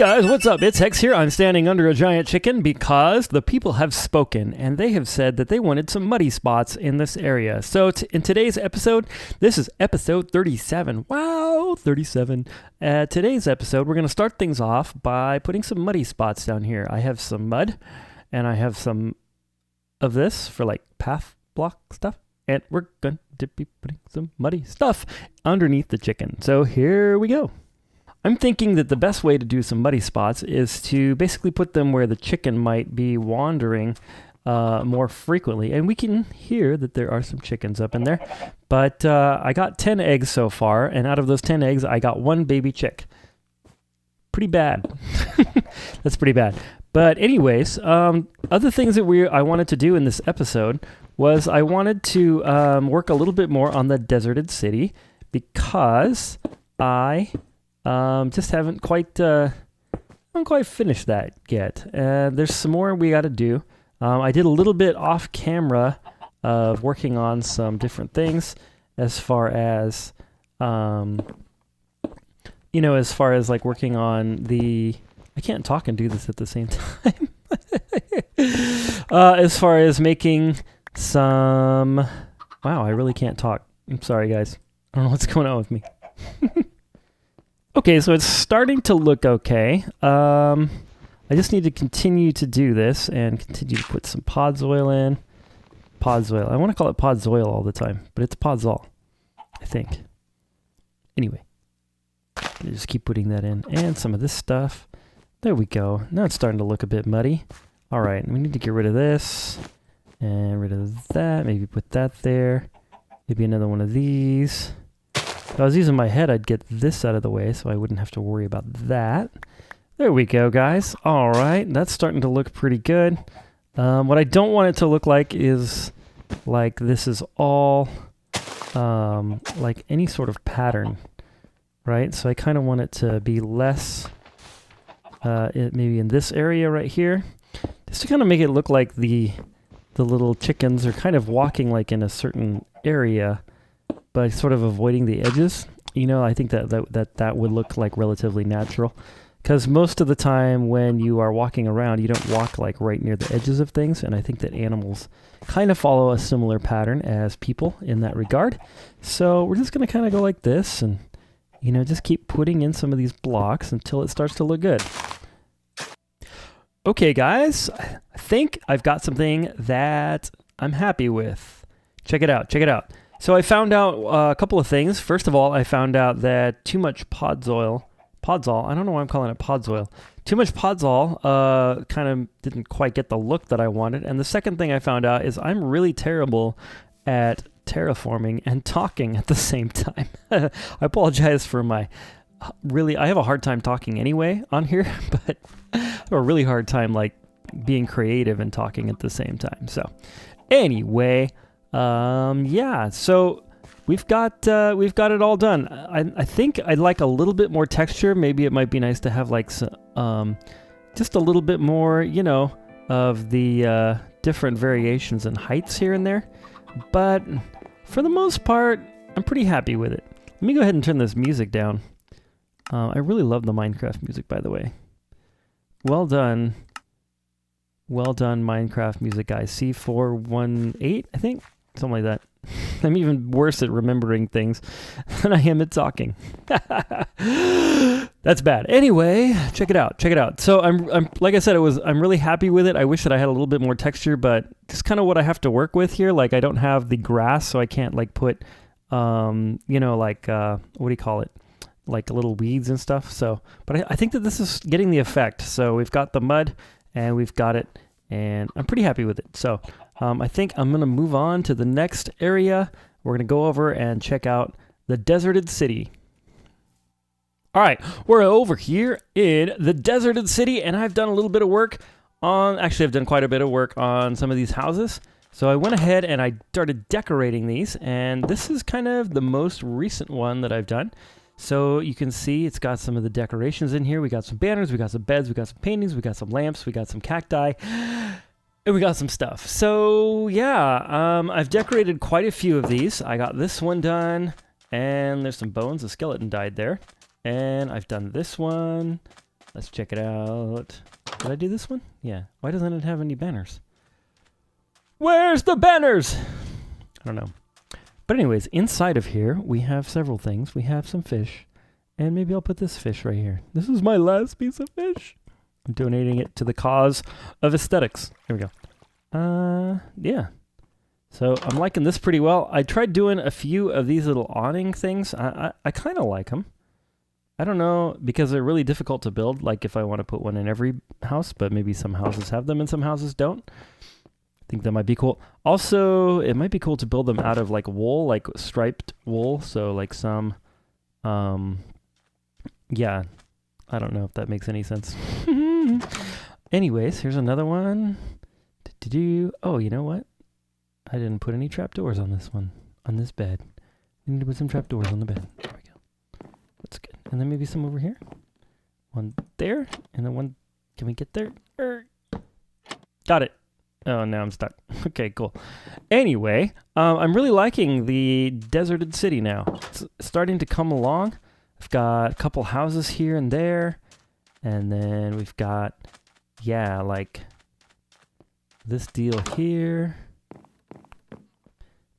guys, what's up? It's Hex here. I'm standing under a giant chicken because the people have spoken and they have said that they wanted some muddy spots in this area. So in today's episode, this is episode 37. Wow, 37. Today's episode, we're going to start things off by putting some muddy spots down here. I have some mud and I have some of this for like path block stuff. And we're going to be putting some muddy stuff underneath the chicken. So here we go. I'm thinking that the best way to do some muddy spots is to basically put them where the chicken might be wandering more frequently. And we can hear that there are some chickens up in there. But I got 10 eggs so far, and out of those 10 eggs, I got one baby chick. Pretty bad. That's pretty bad. But anyways, other things that I wanted to do in this episode was I wanted to work a little bit more on the deserted city because I just haven't quite finished that yet. There's some more we got to do. I did a little bit off camera of working on some different things as far as, as far as like working on the, I can't talk and do this at the same time. As far as making some, wow, I really can't talk. I'm sorry guys. I don't know what's going on with me. Okay, so it's starting to look okay. I just need to continue to do this and continue to put some Podzoil in. Podzoil. I want to call it Podzoil all the time, but it's Podzol, I think. Anyway, just keep putting that in. And some of this stuff. There we go. Now it's starting to look a bit muddy. All right, we need to get rid of this and rid of that. Maybe put that there. Maybe another one of these. If I was using my head, I'd get this out of the way so I wouldn't have to worry about that. There we go, guys. All right, that's starting to look pretty good. What I don't want it to look like is like this is all like any sort of pattern, right? So I kind of want it to be less, maybe in this area right here, just to kind of make it look like the little chickens are kind of walking like in a certain area, but sort of avoiding the edges. I think that would look like relatively natural. Because most of the time when you are walking around, you don't walk like right near the edges of things. And I think that animals kind of follow a similar pattern as people in that regard. So we're just going to kind of go like this and, just keep putting in some of these blocks until it starts to look good. Okay, guys, I think I've got something that I'm happy with. Check it out. Check it out. So I found out a couple of things. First of all, I found out that too much Podzol, I don't know why I'm calling it Podzoil. Too much Podzol kind of didn't quite get the look that I wanted. And the second thing I found out is I'm really terrible at terraforming and talking at the same time. I apologize for I have a hard time talking anyway on here, but I have a really hard time like being creative and talking at the same time. So anyway, yeah, so we've got it all done. I think I'd like a little bit more texture. Maybe it might be nice to have like some, just a little bit more, of the different variations and heights here and there. But for the most part, I'm pretty happy with it. Let me go ahead and turn this music down. I really love the Minecraft music, by the way. Well done. Well done, Minecraft music guys. C418, I think? Something like that. I'm even worse at remembering things than I am at talking. That's bad. Anyway, check it out. Check it out. So I'm like I said, I'm really happy with it. I wish that I had a little bit more texture, but just kind of what I have to work with here. Like I don't have the grass, so I can't like put, like what do you call it? Like little weeds and stuff. So, but I think that this is getting the effect. So we've got the mud and we've got it, and I'm pretty happy with it. So I think I'm going to move on to the next area. We're going to go over and check out the deserted city. All right, we're over here in the deserted city, and I've done a little bit of work actually I've done quite a bit of work on some of these houses. So I went ahead and I started decorating these, and this is kind of the most recent one that I've done. So you can see it's got some of the decorations in here. We got some banners, we got some beds, we got some paintings, we got some lamps, we got some cacti, and we got some stuff. So yeah, I've decorated quite a few of these. I got this one done, and there's some bones. A skeleton died there. And I've done this one. Let's check it out. Did I do this one? Yeah. Why doesn't it have any banners? Where's the banners? I don't know. But anyways, inside of here, we have several things. We have some fish. And maybe I'll put this fish right here. This is my last piece of fish. I'm donating it to the cause of aesthetics. There we go. Yeah. So I'm liking this pretty well. I tried doing a few of these little awning things. I kind of like them. I don't know, because they're really difficult to build, like if I want to put one in every house, but maybe some houses have them and some houses don't. I think that might be cool. Also, it might be cool to build them out of like wool, like striped wool. So like some, yeah, I don't know if that makes any sense. Anyways, here's another one. Oh, you know what? I didn't put any trapdoors on this one, on this bed. We need to put some trapdoors on the bed. There we go. That's good. And then maybe some over here. One there, and then one. Can we get there? Got it. Oh, now I'm stuck. Okay, cool. Anyway, I'm really liking the deserted city now. It's starting to come along. I've got a couple houses here and there. And then we've got, yeah, like this deal here.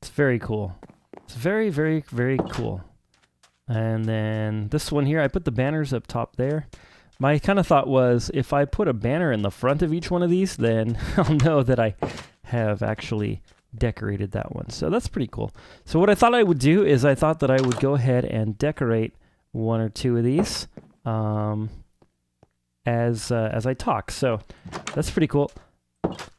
It's very cool. It's very, very, very cool. And then this one here, I put the banners up top there. My kind of thought was, if I put a banner in the front of each one of these, then I'll know that I have actually decorated that one. So that's pretty cool. So what I thought I would do is I thought that I would go ahead and decorate one or two of these as I talk. So that's pretty cool.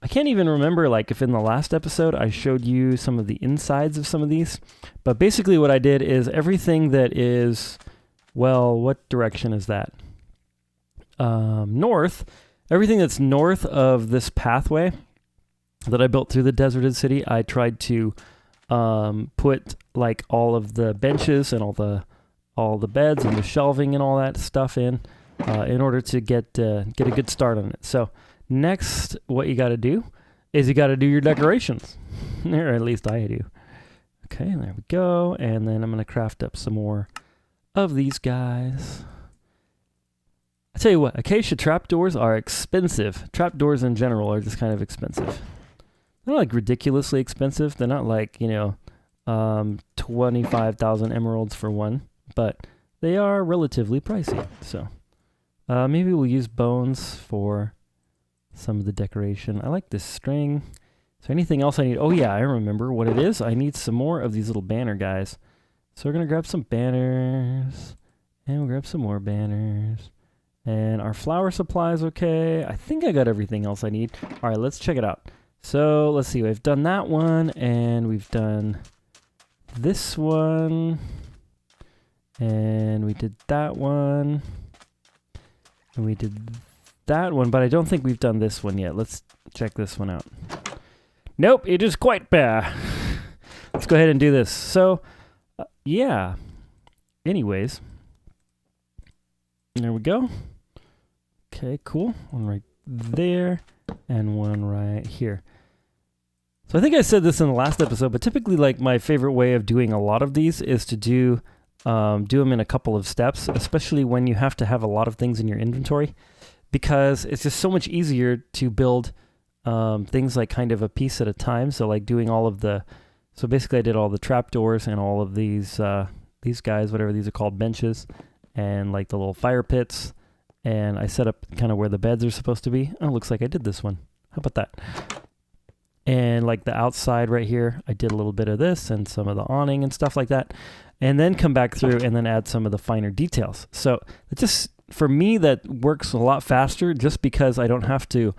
I can't even remember like if in the last episode I showed you some of the insides of some of these. But basically what I did is everything that is, well, what direction is that? North. Everything that's north of this pathway that I built through the deserted city, I tried to put like all of the benches and all the beds and the shelving and all that stuff in order to get a good start on it. So next, what you got to do is you got to do your decorations, or at least I do. Okay, there we go. And then I'm going to craft up some more of these guys. I tell you what, acacia trapdoors are expensive. Trapdoors in general are just kind of expensive. They're not like ridiculously expensive. They're not like, 25,000 emeralds for one, but they are relatively pricey. So maybe we'll use bones for some of the decoration. I like this string. Is there anything else I need? Oh yeah, I remember what it is. I need some more of these little banner guys. So we're going to grab some banners, and we'll grab some more banners. And our flower supply is okay. I think I got everything else I need. All right, let's check it out. So let's see. We've done that one, and we've done this one, and we did that one, and we did that one, but I don't think we've done this one yet. Let's check this one out. Nope, it is quite bare. Let's go ahead and do this. So, yeah. Anyways, there we go. Okay, cool. One right there and one right here. So I think I said this in the last episode, but typically like my favorite way of doing a lot of these is to do them in a couple of steps, especially when you have to have a lot of things in your inventory, because it's just so much easier to build things like kind of a piece at a time. So like doing all of the, so basically I did all the trapdoors and all of these guys, whatever these are called, benches, and like the little fire pits. And I set up kind of where the beds are supposed to be. Oh, looks like I did this one. How about that? And like the outside right here, I did a little bit of this and some of the awning and stuff like that. And then come back through and then add some of the finer details. So it just, for me, that works a lot faster just because I don't have to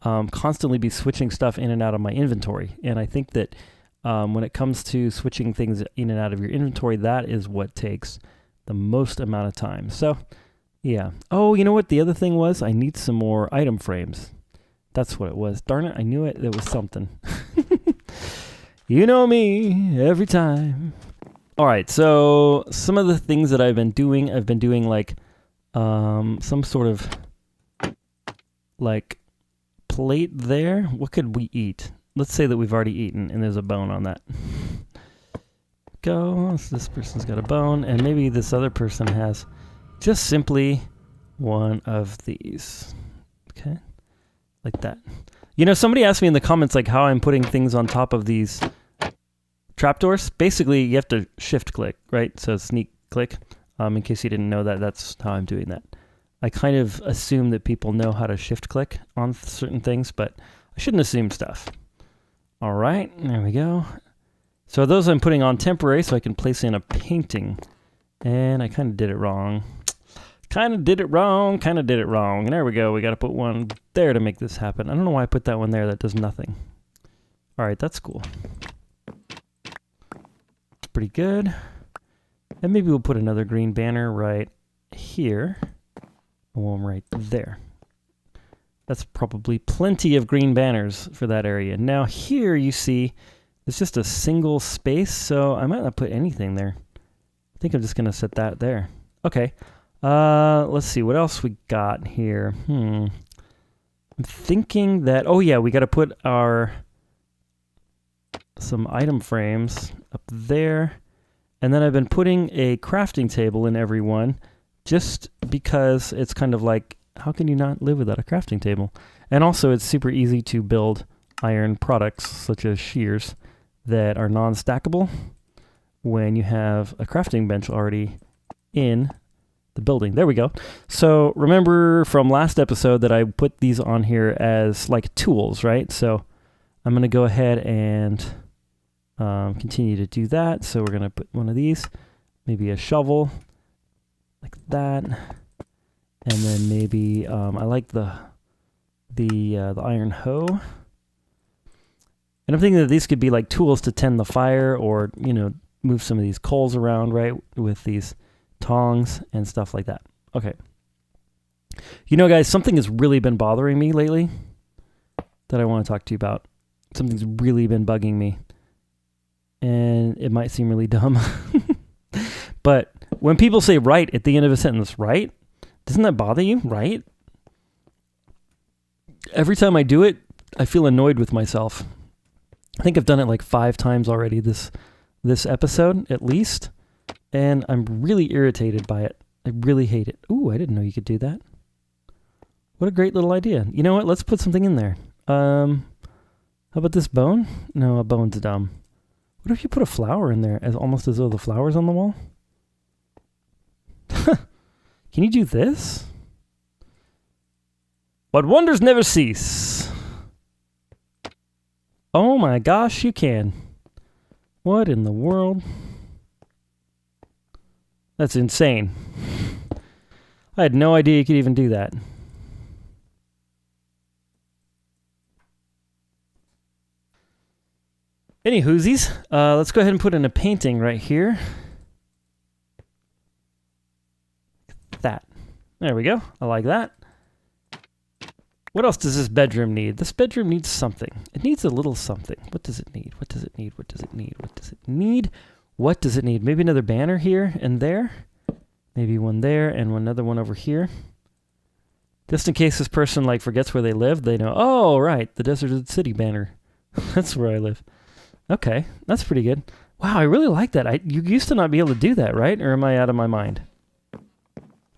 constantly be switching stuff in and out of my inventory. And I think that when it comes to switching things in and out of your inventory, that is what takes the most amount of time. So yeah. Oh, you know what? The other thing was I need some more item frames. That's what it was. Darn it. I knew it. There was something. You know me every time. All right. So some of the things that I've been doing like some sort of like plate there. What could we eat? Let's say that we've already eaten and there's a bone on that. Go. So this person's got a bone and maybe this other person has just simply one of these. Okay, like that. You know, somebody asked me in the comments like how I'm putting things on top of these trapdoors. Basically, you have to shift click, right? So sneak click. In case you didn't know that, that's how I'm doing that. I kind of assume that people know how to shift click on certain things, but I shouldn't assume stuff. All right, there we go. So those I'm putting on temporary so I can place in a painting. And I kind of did it wrong. Kind of did it wrong. There we go. We got to put one there to make this happen. I don't know why I put that one there. That does nothing. All right, that's cool. It's pretty good. And maybe we'll put another green banner right here. And one right there. That's probably plenty of green banners for that area. Now here you see it's just a single space, so I might not put anything there. I think I'm just going to set that there. Okay. Let's see what else we got here. I'm thinking that, oh yeah, we got to put some item frames up there. And then I've been putting a crafting table in every one just because it's kind of like, how can you not live without a crafting table? And also it's super easy to build iron products such as shears that are non-stackable when you have a crafting bench already in the building. There we go. So remember from last episode that I put these on here as like tools, right? So I'm going to go ahead and continue to do that. So we're going to put one of these, maybe a shovel like that. And then maybe I like the iron hoe. And I'm thinking that these could be like tools to tend the fire or, you know, move some of these coals around, right, with these tongs and stuff like that. Okay. You know, guys, something has really been bothering me lately that I want to talk to you about. Something's really been bugging me. And it might seem really dumb. But when people say right at the end of a sentence, right? Doesn't that bother you, right? Every time I do it, I feel annoyed with myself. I think I've done it like 5 times already this episode, at least. And I'm really irritated by it. I really hate it. Ooh, I didn't know you could do that. What a great little idea. You know what? Let's put something in there. How about this bone? No, a bone's dumb. What if you put a flower in there, almost as though the flower's on the wall? Can you do this? But wonders never cease. Oh my gosh, you can. What in the world? That's insane. I had no idea you could even do that. Any whoosies, let's go ahead and put in a painting right here. That. There we go. I like that. What else does this bedroom need? This bedroom needs something. It needs a little something. What does it need? What does it need? What does it need? What does it need? What does it need? Maybe another banner here and there. Maybe one there and another one over here. Just in case this person like forgets where they live, they know, oh, right, the Deserted City banner. That's where I live. Okay, that's pretty good. Wow, I really like that. You used to not be able to do that, right? Or am I out of my mind?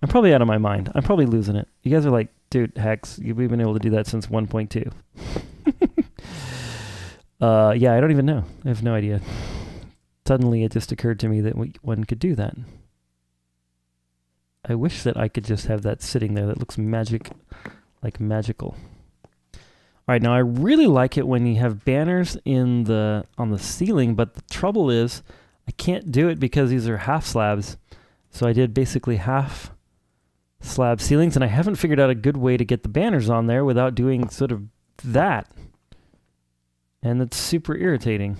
I'm probably out of my mind. I'm probably losing it. You guys are like, dude, Hex, we've been able to do that since 1.2. Yeah, I don't even know. I have no idea. Suddenly it just occurred to me that one could do that. I wish that I could just have that sitting there. That looks magical. All right, now I really like it when you have banners on the ceiling, but the trouble is I can't do it because these are half slabs. So I did basically half slab ceilings, and I haven't figured out a good way to get the banners on there without doing sort of that. And it's super irritating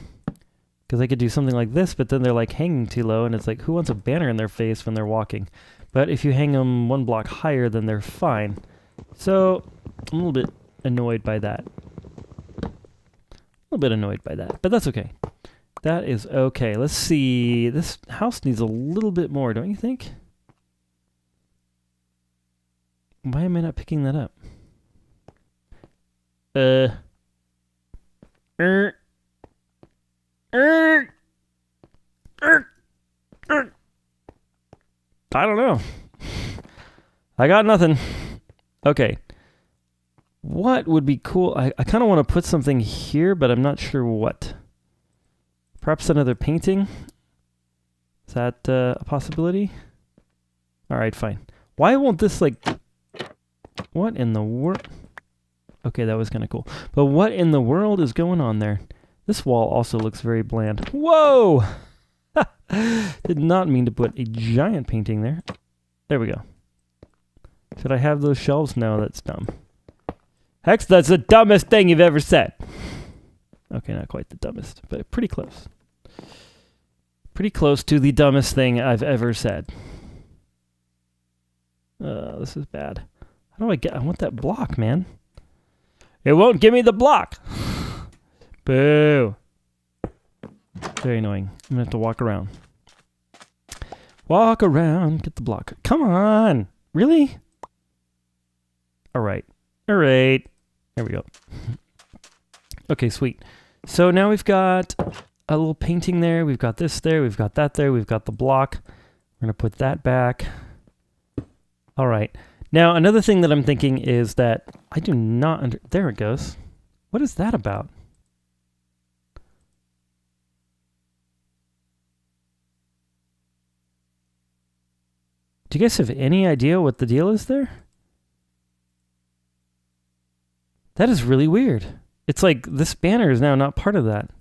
because I could do something like this, but then they're like hanging too low, and it's like, who wants a banner in their face when they're walking? But if you hang them 1 block higher, then they're fine. So I'm a little bit annoyed by that. But that's okay. That is okay. Let's see. This house needs a little bit more, don't you think? Why am I not picking that up? I don't know. I got nothing. Okay. What would be cool? I kind of want to put something here, but I'm not sure what. Perhaps another painting? Is that a possibility? Alright, fine. Why won't this, like... What in the world? Okay, that was kind of cool. But what in the world is going on there? This wall also looks very bland. Whoa! Did not mean to put a giant painting there. There we go. Should I have those shelves? No, that's dumb. Hex, that's the dumbest thing you've ever said. Okay, not quite the dumbest, but pretty close. Pretty close to the dumbest thing I've ever said. This is bad. How do I get... I want that block, man. It won't give me the block. Boo. Very annoying. I'm gonna have to walk around. Walk around, get the block. Come on. Really? Alright. Alright. There we go. Okay, sweet. So now we've got a little painting there. We've got this there. We've got that there. We've got the block. We're gonna put that back. Alright. Now, another thing that I'm thinking is that I do not there it goes. What is that about? Do you guys have any idea what the deal is there? That is really weird. It's like this banner is now not part of that.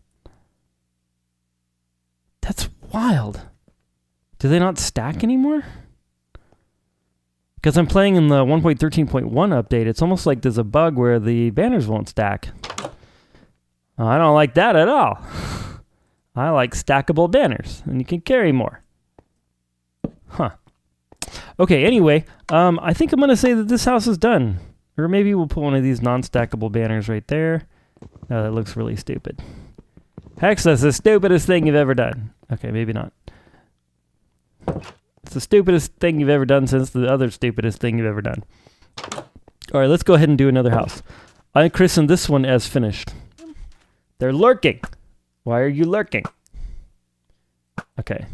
That's wild. Do they not stack anymore? Because I'm playing in the 1.13.1 update, it's almost like there's a bug where the banners won't stack. I don't like that at all. I like stackable banners, and you can carry more. Huh. Okay, anyway, I think I'm going to say that this house is done. Or maybe we'll put one of these non-stackable banners right there. No, that looks really stupid. Hex, that's the stupidest thing you've ever done. Okay, maybe not. It's the stupidest thing you've ever done since the other stupidest thing you've ever done. Alright, let's go ahead and do another house. I christened this one as finished. They're lurking. Why are you lurking? Okay.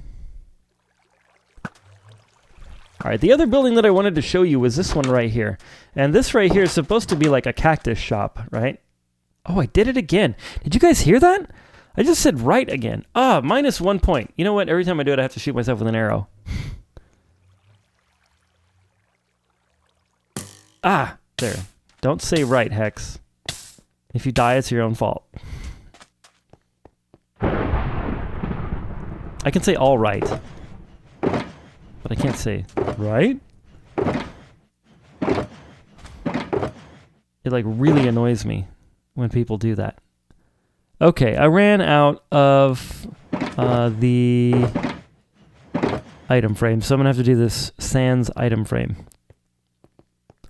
Alright, the other building that I wanted to show you was this one right here. And this right here is supposed to be like a cactus shop, right? Oh, I did it again. Did you guys hear that? I just said right again. Ah, minus 1 point. You know what? Every time I do it, I have to shoot myself with an arrow. Ah, there. Don't say right, Hex. If you die, it's your own fault. I can say all right. But I can't say right? It like really annoys me when people do that. Okay, I ran out of the item frame, so I'm gonna have to do this sans item frame.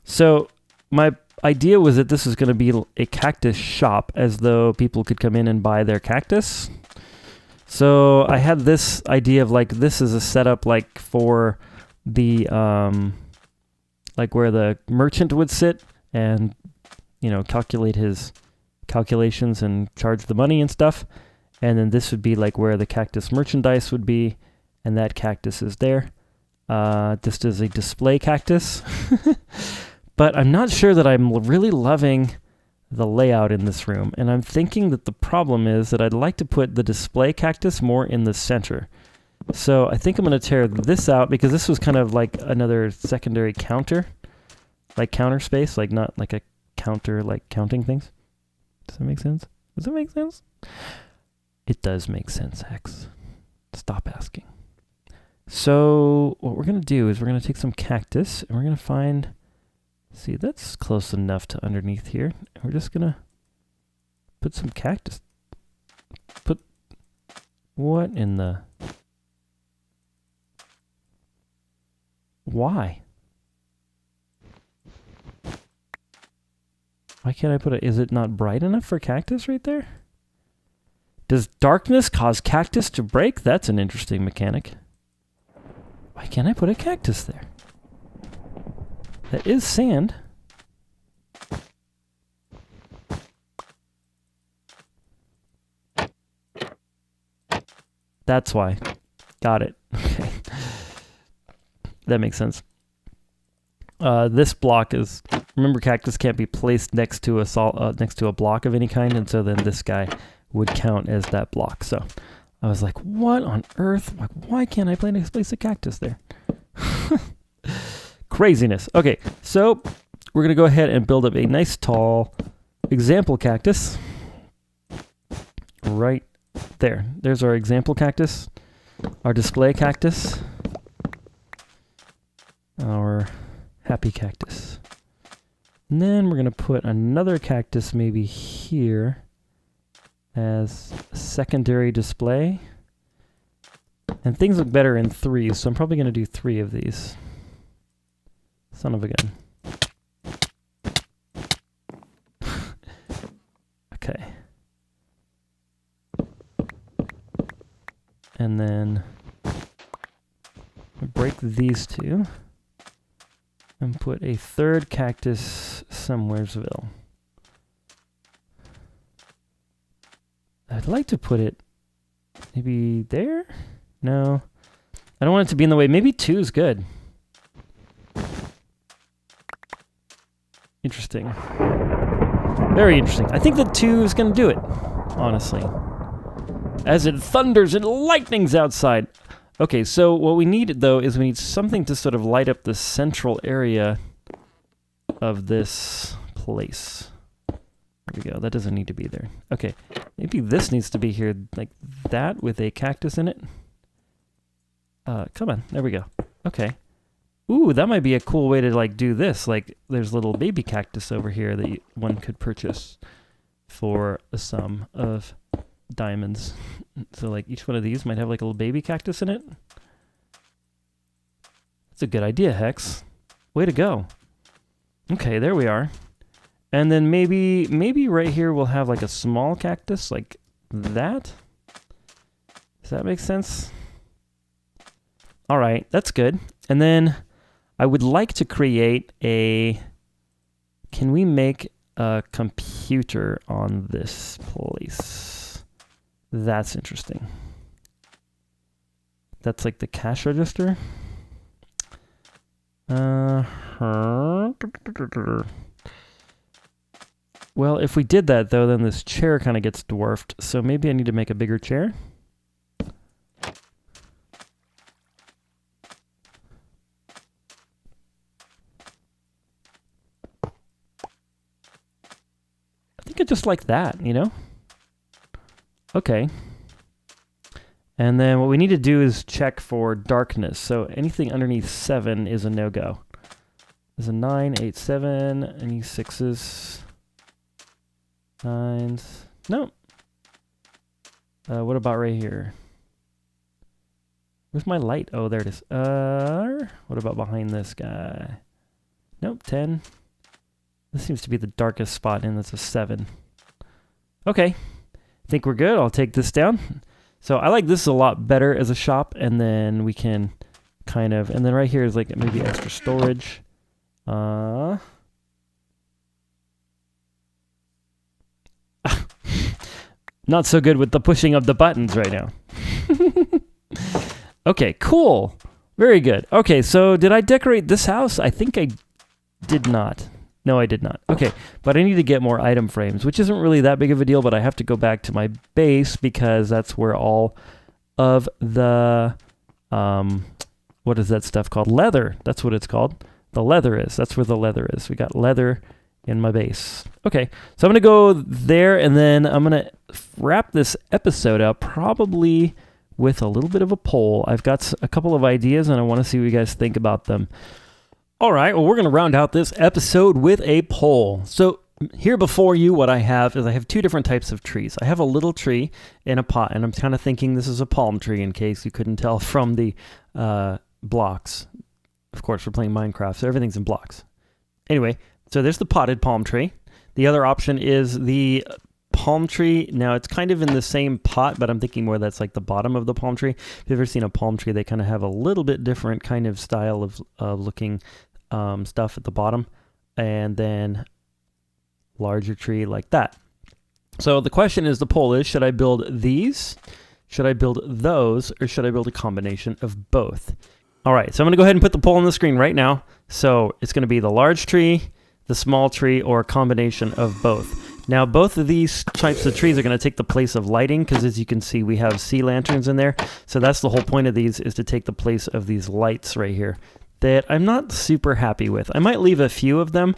So my idea was that this was gonna be a cactus shop, as though people could come in and buy their cactus. So I had this idea of like, this is a setup like for the, like where the merchant would sit and, you know, calculate his calculations and charge the money and stuff. And then this would be like where the cactus merchandise would be. And that cactus is there. This is a display cactus. But I'm not sure that I'm really loving the layout in this room, and I'm thinking that the problem is that I'd like to put the display cactus more in the center. So I think I'm going to tear this out, because this was kind of like another secondary counter, like counter space, like not like a counter, like counting things. Does that make sense? Does that make sense? It does make sense, Hex. Stop asking. So what we're going to do is we're going to take some cactus, and we're going to find... See, that's close enough to underneath here. And we're just gonna put some cactus. Put what in the... Why? Why can't I put it? Is it not bright enough for cactus right there? Does darkness cause cactus to break? That's an interesting mechanic. Why can't I put a cactus there? That is sand. That's why. Got it. Okay. That makes sense. This block is, remember, cactus can't be placed next to a block of any kind, and so then this guy would count as that block. So I was like, what on earth? Like, why can't I place a cactus there? Craziness. Okay, so we're gonna go ahead and build up a nice tall example cactus right there. There's our example cactus, our display cactus, our happy cactus. And then we're going to put another cactus maybe here as a secondary display. And things look better in threes, so I'm probably going to do 3 of these. Son of a gun. Okay. And then break these 2 and put a 3rd cactus somewheresville. I'd like to put it maybe there? No. I don't want it to be in the way. Maybe 2 is good. Interesting. Very interesting. I think that 2 is going to do it, honestly. As it thunders and lightnings outside. Okay, so what we need, though, is we need something to sort of light up the central area of this place. There we go. That doesn't need to be there. Okay, maybe this needs to be here like that with a cactus in it. Come on. There we go. Okay. Ooh, that might be a cool way to, like, do this. Like, there's a little baby cactus over here that one could purchase for a sum of diamonds. So, like, each one of these might have, like, a little baby cactus in it. That's a good idea, Hex. Way to go. Okay, there we are. And then maybe right here we'll have, like, a small cactus, like that. Does that make sense? All right, that's good. And then I would like to create a... Can we make a computer on this place? That's interesting. That's like the cash register. Well, if we did that, though, then this chair kind of gets dwarfed. So maybe I need to make a bigger chair. I think I just like that, you know? Okay. And then what we need to do is check for darkness. So anything underneath 7 is a no-go. There's a 9, 8, 7, any 6s, 9s. No. What about right here? Where's my light? Oh, there it is. What about behind this guy? Nope, 10. This seems to be the darkest spot, and that's a 7. Okay. Think we're good. I'll take this down. So I like this a lot better as a shop, and then we can kind of, and then right here is like maybe extra storage. Not so good with the pushing of the buttons right now. Okay, cool. Very good. Okay, so did I decorate this house? I think I did not. No, I did not. Okay, but I need to get more item frames, which isn't really that big of a deal, but I have to go back to my base because that's where all of the, what is that stuff called? Leather. That's what it's called. The leather is. That's where the leather is. We got leather in my base. Okay, so I'm going to go there, and then I'm going to wrap this episode up probably with a little bit of a poll. I've got a couple of ideas, and I want to see what you guys think about them. All right, well, we're going to round out this episode with a poll. So here before you, what I have is I have 2 different types of trees. I have a little tree in a pot, and I'm kind of thinking this is a palm tree in case you couldn't tell from the blocks. Of course, we're playing Minecraft, so everything's in blocks. Anyway, so there's the potted palm tree. The other option is the palm tree. Now, it's kind of in the same pot, but I'm thinking more that's like the bottom of the palm tree. If you've ever seen a palm tree, they kind of have a little bit different kind of style of looking stuff at the bottom, and then larger tree like that. So the question is, the poll is, should I build these, should I build those, or should I build a combination of both? All right, so I'm going to go ahead and put the poll on the screen right now. So it's going to be the large tree, the small tree, or a combination of both. Now, both of these types of trees are going to take the place of lighting because, as you can see, we have sea lanterns in there. So that's the whole point of these, is to take the place of these lights right here that I'm not super happy with. I might leave a few of them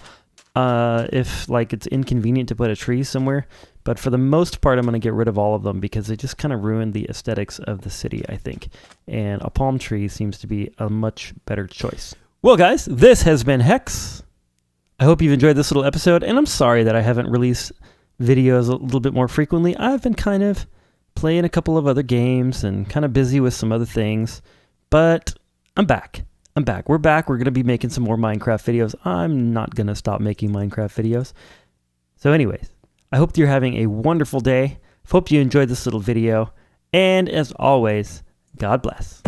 if like it's inconvenient to put a tree somewhere. But for the most part, I'm going to get rid of all of them because they just kind of ruin the aesthetics of the city, I think. And a palm tree seems to be a much better choice. Well, guys, this has been Hex. I hope you've enjoyed this little episode, and I'm sorry that I haven't released videos a little bit more frequently. I've been kind of playing a couple of other games and kind of busy with some other things, but I'm back. We're back. We're going to be making some more Minecraft videos. I'm not going to stop making Minecraft videos. So anyways, I hope you're having a wonderful day. Hope you enjoyed this little video, and as always, God bless.